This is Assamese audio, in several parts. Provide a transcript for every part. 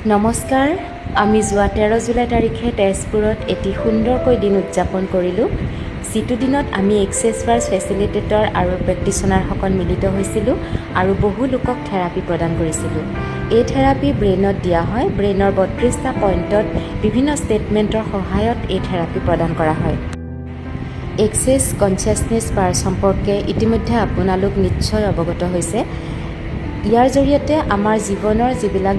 নমস্কাৰ, আমি যোৱা 13 জুলাই তাৰিখে তেজপুৰত এটি সুন্দৰকৈ দিন উদযাপন কৰিলোঁ। যিটো দিনত আমি এক্সেছভাৰ্ছ ফেচিলিটেটৰ আৰু প্ৰেক্টিশ্যনাৰসকল মিলিত হৈছিলোঁ আৰু বহু লোকক থেৰাপি প্ৰদান কৰিছিলোঁ। এই থেৰাপি ব্ৰেইনত দিয়া হয়। ব্ৰেইনৰ 32টা পইণ্টত বিভিন্ন ষ্টেটমেণ্টৰ সহায়ত এই থেৰাপি প্ৰদান কৰা হয়। এক্সেছ কনচিয়াছনেছ পাৱাৰ সম্পৰ্কে ইতিমধ্যে আপোনালোক নিশ্চয় অৱগত হৈছে। ইয়াৰ জৰিয়তে আমাৰ জীৱনৰ যিবিলাক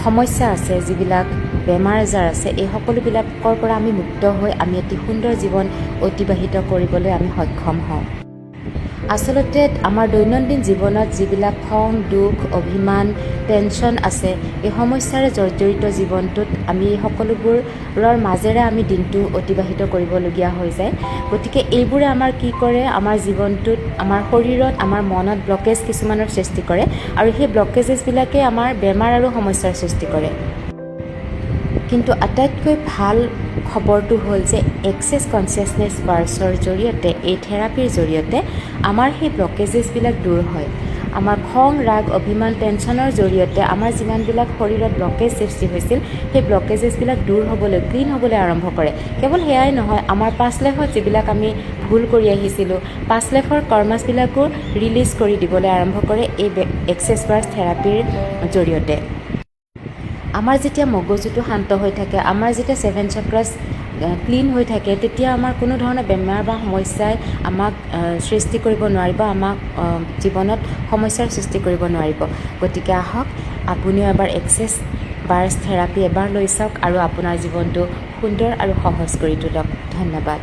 সমস্যা আছে, যিবিলাক বেমাৰ আজাৰ আছে, এই সকলোবিলাকৰ পৰা আমি মুক্ত হৈ আমি এটি সুন্দৰ জীৱন অতিবাহিত কৰিবলৈ আমি সক্ষম হওঁ। আচলতে আমাৰ দৈনন্দিন জীৱনত যিবিলাক খং, দুখ, অভিমান, টেনশ্যন আছে, এই সমস্যাৰে জৰ্জৰিত জীৱনটোত আমি সকলোবোৰৰ মাজেৰে আমি দিনটো অতিবাহিত কৰিবলগীয়া হৈ যায়। গতিকে এইবোৰে আমাৰ কি কৰে, আমাৰ জীৱনটোত, আমাৰ শৰীৰত, আমাৰ মনত ব্লকেজ কিছুমানৰ সৃষ্টি কৰে আৰু সেই ব্লকেজেছবিলাকে আমাৰ বেমাৰ আৰু সমস্যাৰ সৃষ্টি কৰে। কিন্তু আটাইতকৈ ভাল খবৰটো হ'ল যে এক্সেছ কনচিয়াছনেছ পাৱাৰ্ছৰ জৰিয়তে, এই থেৰাপিৰ জৰিয়তে আমাৰ সেই ব্লকেজেছবিলাক দূৰ হয়। আমাৰ খং, ৰাগ, অভিমান, টেনশ্যনৰ জৰিয়তে আমাৰ যিমানবিলাক শৰীৰত ব্লকেজ সৃষ্টি হৈছিল, সেই ব্লকেজেছবিলাক দূৰ হ'বলৈ, ক্লিন হ'বলৈ আৰম্ভ কৰে। কেৱল সেয়াই নহয়, আমাৰ পাষ্ট লাইফত যিবিলাক আমি ভুল কৰি আহিছিলোঁ, পাষ্ট লাইফৰ কৰ্মাছবিলাকো ৰিলিজ কৰি দিবলৈ আৰম্ভ কৰে এই এক্সেছভাৰ্ছ থেৰাপিৰ জৰিয়তে। আমাৰ যেতিয়া মগজুটো শান্ত হৈ থাকে, আমাৰ যেতিয়া 7 চাক্ৰাছ ক্লিন হৈ থাকে, তেতিয়া আমাৰ কোনো ধৰণৰ বেমাৰ বা সমস্যাই আমাক সৃষ্টি কৰিব নোৱাৰিব, আমাক জীৱনত সমস্যাৰ সৃষ্টি কৰিব নোৱাৰিব। গতিকে আহক, আপুনিও এবাৰ এক্সেছভাৰ্ছ থেৰাপি এবাৰ লৈ চাওক আৰু আপোনাৰ জীৱনটো সুন্দৰ আৰু সহজ কৰি তোলক। ধন্যবাদ।